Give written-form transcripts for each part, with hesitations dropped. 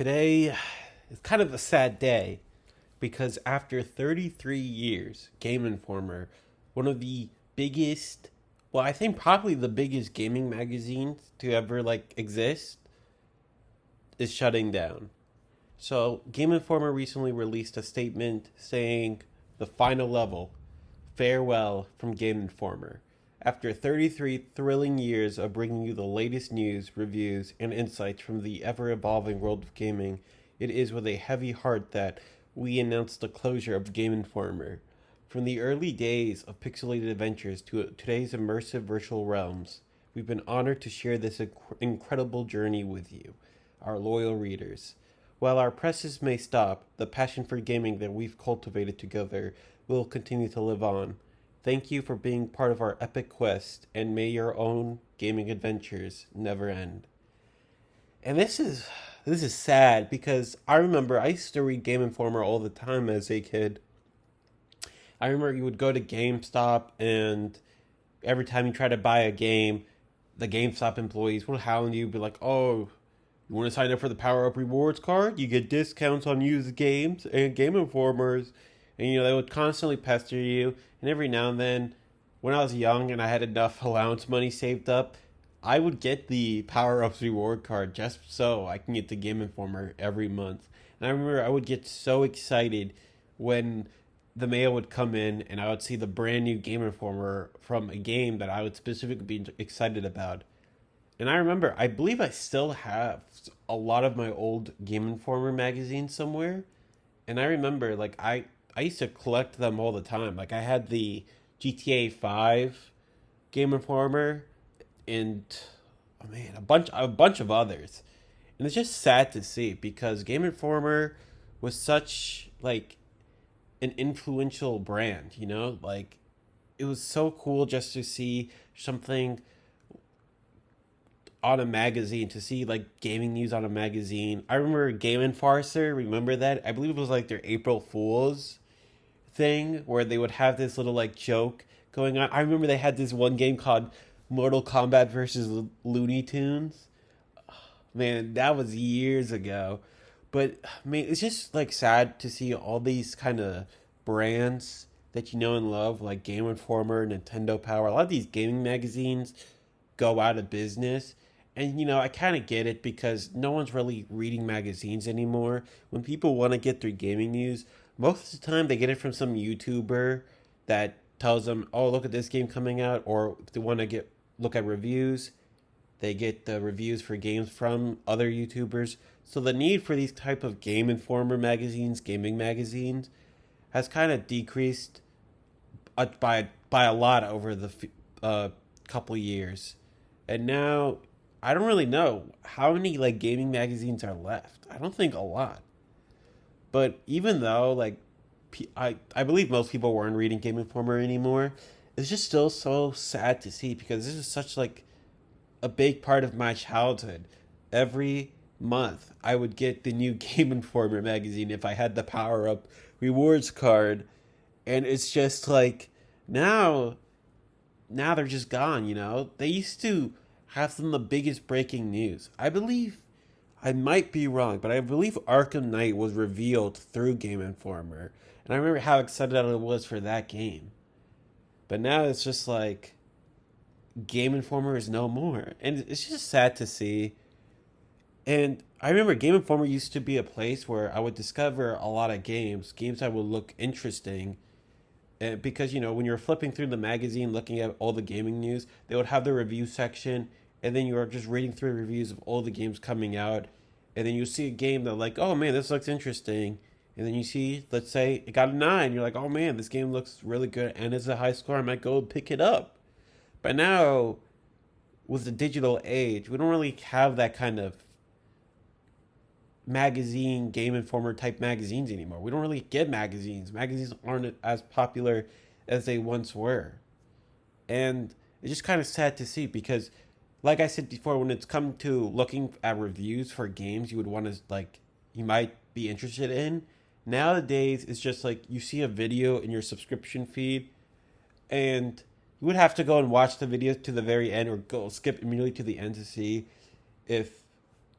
Today is kind of a sad day because after 33 years, Game Informer, one of the biggest, well, I think probably the biggest gaming magazines to ever exist, is shutting down. So, Game Informer recently released a statement saying the final level, farewell from Game Informer. After 33 thrilling years of bringing you the latest news, reviews, and insights from the ever evolving world of gaming, it is with a heavy heart that we announce the closure of Game Informer. From the early days of pixelated adventures to today's immersive virtual realms, we've been honored to share this incredible journey with you, our loyal readers. While our presses may stop, the passion for gaming that we've cultivated together will continue to live on. Thank you for being part of our epic quest, and may your own gaming adventures never end. And this is sad because I remember I used to read Game Informer all the time as a kid. I remember you would go to GameStop, and every time you try to buy a game, the GameStop employees would hound you, be like, "Oh, you want to sign up for the Power Up Rewards card? You get discounts on used games and Game Informers." And they would constantly pester you. And every now and then, when I was young and I had enough allowance money saved up, I would get the Power Ups reward card just so I can get the Game Informer every month. And I remember I would get so excited when the mail would come in and I would see the brand new Game Informer from a game that I would specifically be excited about. And I remember, I believe I still have a lot of my old Game Informer magazines somewhere. And I remember, I used to collect them all the time. Like, I had the GTA 5 Game Informer and, oh man, a bunch of others. And it's just sad to see because Game Informer was such, an influential brand, Like, it was so cool just to see something on a magazine, to see gaming news on a magazine. I remember Game Enforcer. Remember that? I believe it was their April Fools thing where they would have this little joke going on. I remember they had this one game called Mortal Kombat versus Looney Tunes. Man, that was years ago. But man, it's just sad to see all these kind of brands that you know and love, like Game Informer, Nintendo Power. A lot of these gaming magazines go out of business. And I kind of get it because no one's really reading magazines anymore. When people want to get their gaming news, most of the time they get it from some YouTuber that tells them, "Oh, look at this game coming out," or if they want to get look at reviews, they get the reviews for games from other YouTubers. So the need for these type of Game Informer magazines, gaming magazines, has kind of decreased by a lot over the couple years. And now I don't really know how many gaming magazines are left. I don't think a lot. But even though I believe most people weren't reading Game Informer anymore, it's just still so sad to see because this is such a big part of my childhood. Every month I would get the new Game Informer magazine if I had the Power Up rewards card, and it's just now now they're just gone. They used to have some of the biggest breaking news. I believe, I might be wrong, but I believe Arkham Knight was revealed through Game Informer. And I remember how excited I was for that game. But now it's just Game Informer is no more. And it's just sad to see. And I remember Game Informer used to be a place where I would discover a lot of games that would look interesting. And because, when you're flipping through the magazine, looking at all the gaming news, they would have the review section, and then you are just reading through reviews of all the games coming out, and then you see a game that oh man, this looks interesting, and then you see, let's say it got a 9, you're like, oh man, this game looks really good, and it's a high score, I might go pick it up. But now, with the digital age, we don't really have that kind of magazine, Game Informer type magazines anymore. We don't really get magazines. Magazines aren't as popular as they once were. And it's just kind of sad to see because, like I said before, when it's come to looking at reviews for games you would want to, you might be interested in, nowadays it's just you see a video in your subscription feed and you would have to go and watch the video to the very end or go skip immediately to the end to see if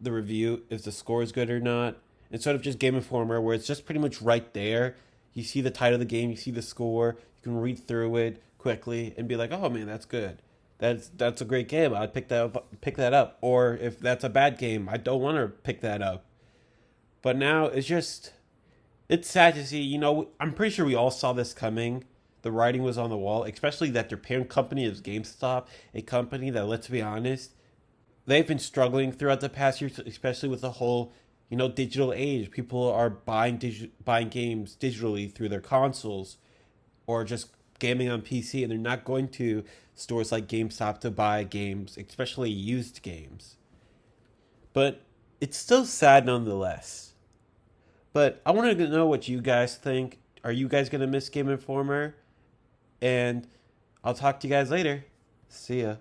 the review if the score is good or not, instead of just Game Informer where it's just pretty much right there. You see the title of the game, you see the score, you can read through it quickly and be like, "Oh man, that's good. That's a great game. I'd pick that up." Or if that's a bad game, I don't want to pick that up. But now it's sad to see. I'm pretty sure we all saw this coming. The writing was on the wall, especially that their parent company is GameStop, a company that, let's be honest, they've been struggling throughout the past years, especially with the whole, digital age. People are buying games digitally through their consoles, or just gaming on PC, and they're not going to stores like GameStop to buy games, especially used games. But it's still sad nonetheless. But I want to know what you guys think. Are you guys gonna miss Game Informer? And I'll talk to you guys later. See ya.